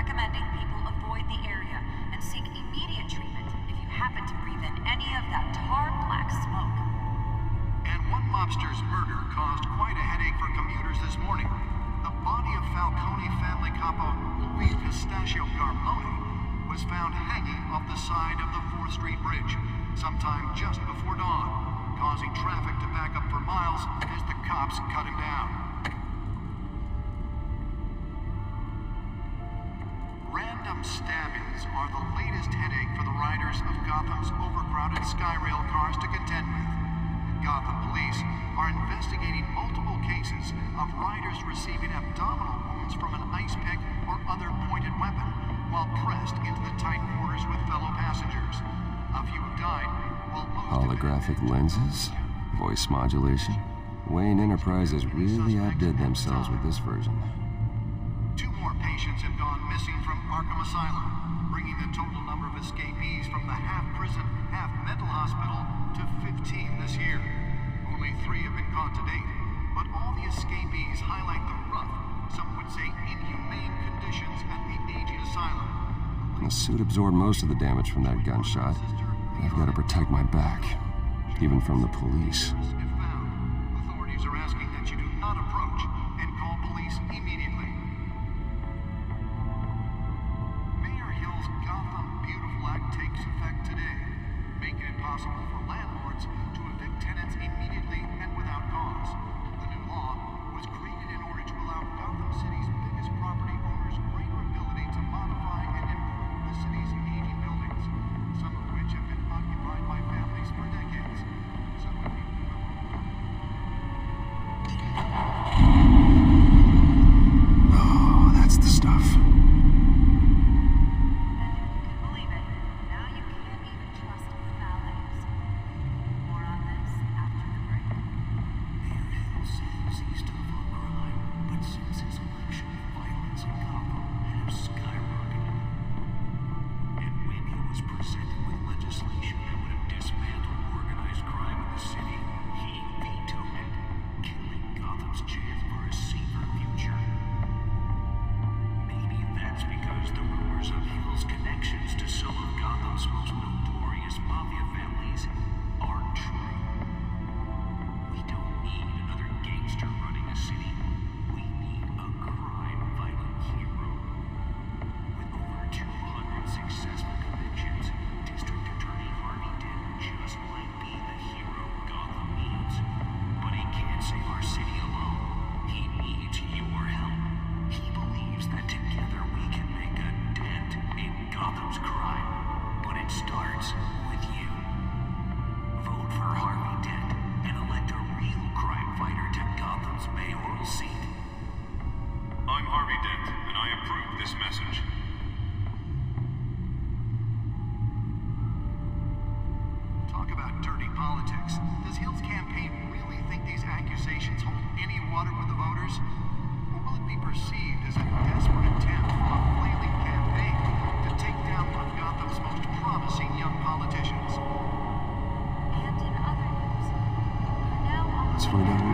recommending people avoid the area and seek immediate treatment if you happen to breathe in any of that tar black smoke. And one mobster's murder caused quite a headache for commuters this morning. The body of Falcone family capo Louis Pistachio Garmone was found hanging off the side of the 4th Street Bridge sometime just before dawn, causing traffic to back up for miles as the cops cut him down. Random stabbings are the latest headache for the riders of Gotham's overcrowded Skyrail cars to contend with. Gotham police are investigating multiple cases of riders receiving abdominal wounds from an ice pick or other pointed weapon while pressed into the tight quarters with fellow passengers. A few have died, while most holographic lenses, voice modulation. Wayne Enterprises really outdid themselves with this version. 2 more patients have gone missing from Arkham Asylum, bringing the total number of escapees from the half-prison, half-mental hospital to 15 this year. Only 3 have been caught to date, but all the escapees highlight the rough, some would say inhumane conditions at the aging asylum. The suit absorbed most of the damage from that gunshot. I've got to protect my back, even from the police. Authorities are asking that you do not approach and call police immediately. Mayor Hill's Gotham Beautiful Act takes effect today, making it possible for landlords to evict tenants immediately and without cause. The new law was created in order to allow Gotham City's biggest property owners greater ability to modify and improve the city's aging buildings, some of which have been occupied by families for decades. Some of you Oh, that's the stuff.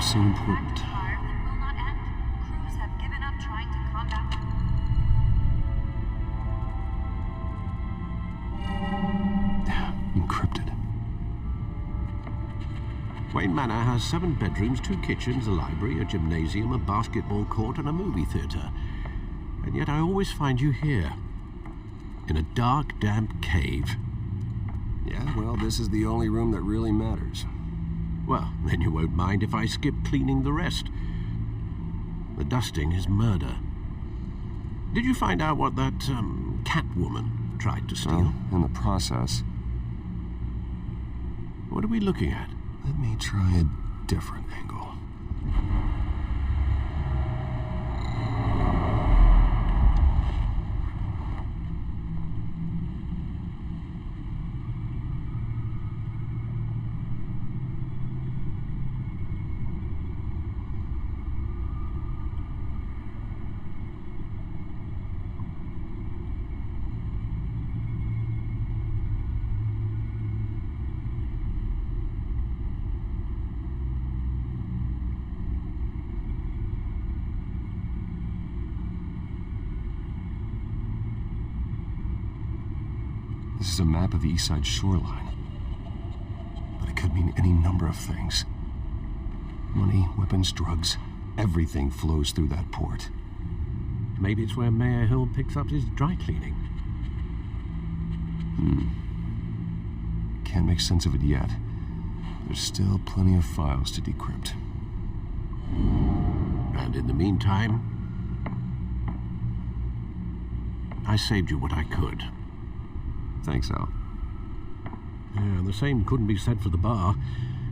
So important. Will not end. Crews have given up trying to combat. Encrypted. Wayne Manor has 7 bedrooms, 2 kitchens, a library, a gymnasium, a basketball court, and a movie theater. And yet I always find you here, in a dark, damp cave. Yeah, well, this is the only room that really matters. Well, then you won't mind if I skip cleaning the rest. The dusting is murder. Did you find out what that, Catwoman tried to steal? Well, in the process. What are we looking at? Let me try a different angle. This is a map of the East Side shoreline. But it could mean any number of things. Money, weapons, drugs, everything flows through that port. Maybe it's where Mayor Hill picks up his dry cleaning. Can't make sense of it yet. There's still plenty of files to decrypt. And in the meantime, I saved you what I could. Thanks, Al. Yeah, the same couldn't be said for the bar.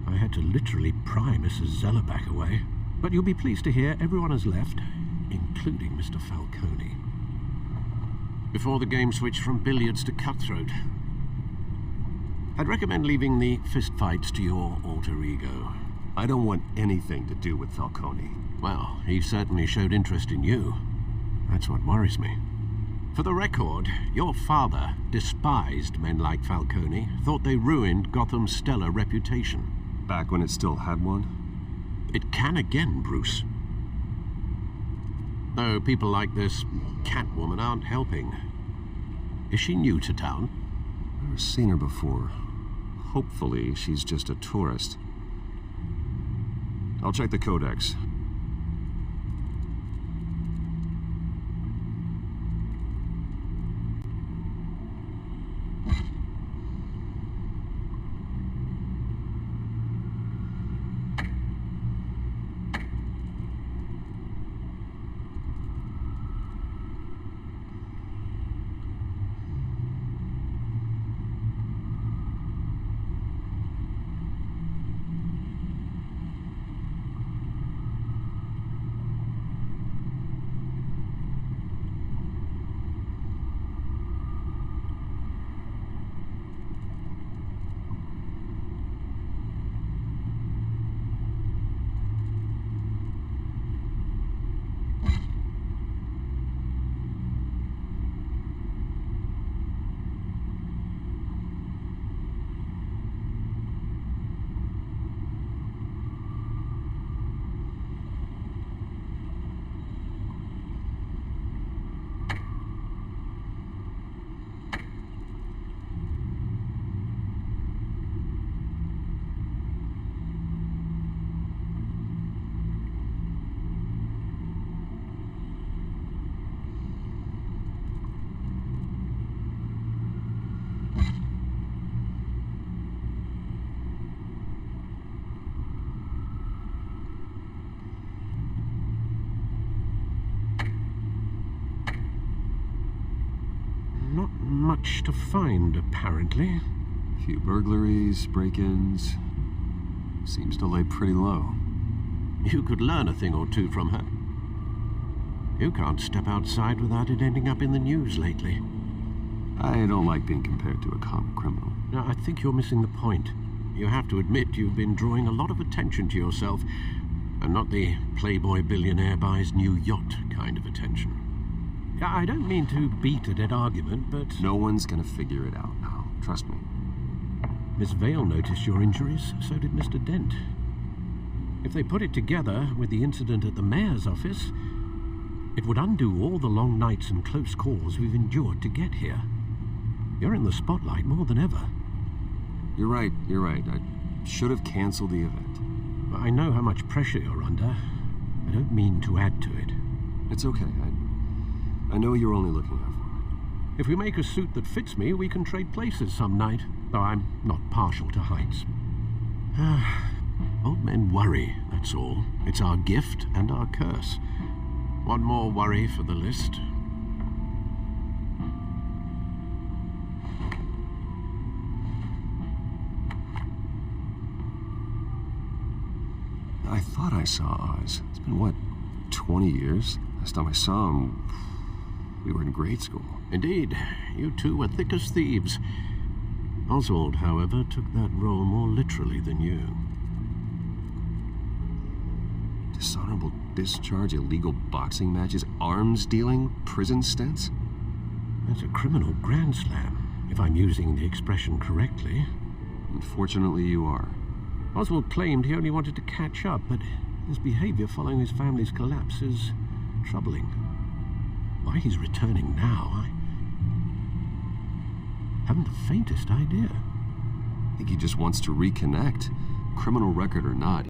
I had to literally pry Mrs. Zellerback away. But you'll be pleased to hear everyone has left, including Mr. Falcone. Before the game switched from billiards to cutthroat. I'd recommend leaving the fistfights to your alter ego. I don't want anything to do with Falcone. Well, he certainly showed interest in you. That's what worries me. For the record, your father despised men like Falcone, thought they ruined Gotham's stellar reputation. Back when it still had one? It can again, Bruce. Though people like this Catwoman aren't helping. Is she new to town? Never seen her before. Hopefully, she's just a tourist. I'll check the codex. Not much to find, apparently. Few burglaries, break-ins. Seems to lay pretty low. You could learn a thing or two from her. You can't step outside without it ending up in the news lately. I don't like being compared to a common criminal. Now, I think you're missing the point. You have to admit you've been drawing a lot of attention to yourself, and not the playboy billionaire buys new yacht kind of attention. I don't mean to beat a dead argument, but... No one's gonna figure it out now. Trust me. Miss Vale noticed your injuries, so did Mr. Dent. If they put it together with the incident at the mayor's office, it would undo all the long nights and close calls we've endured to get here. You're in the spotlight more than ever. You're right. I should have canceled the event. I know how much pressure you're under. I don't mean to add to it. It's okay. I know you're only looking out for me. If we make a suit that fits me, we can trade places some night, though I'm not partial to heights. Old men worry, that's all. It's our gift and our curse. One more worry for the list. I thought I saw Oz. It's been, what, 20 years? Last time I saw him, we were in grade school. Indeed, you two were thick as thieves. Oswald, however, took that role more literally than you. Dishonorable discharge, illegal boxing matches, arms dealing, prison stints? That's a criminal grand slam, if I'm using the expression correctly. Unfortunately, you are. Oswald claimed he only wanted to catch up, but his behavior following his family's collapse is troubling. Why he's returning now, I haven't Haven't the faintest idea. I think he just wants to reconnect. Criminal record or not,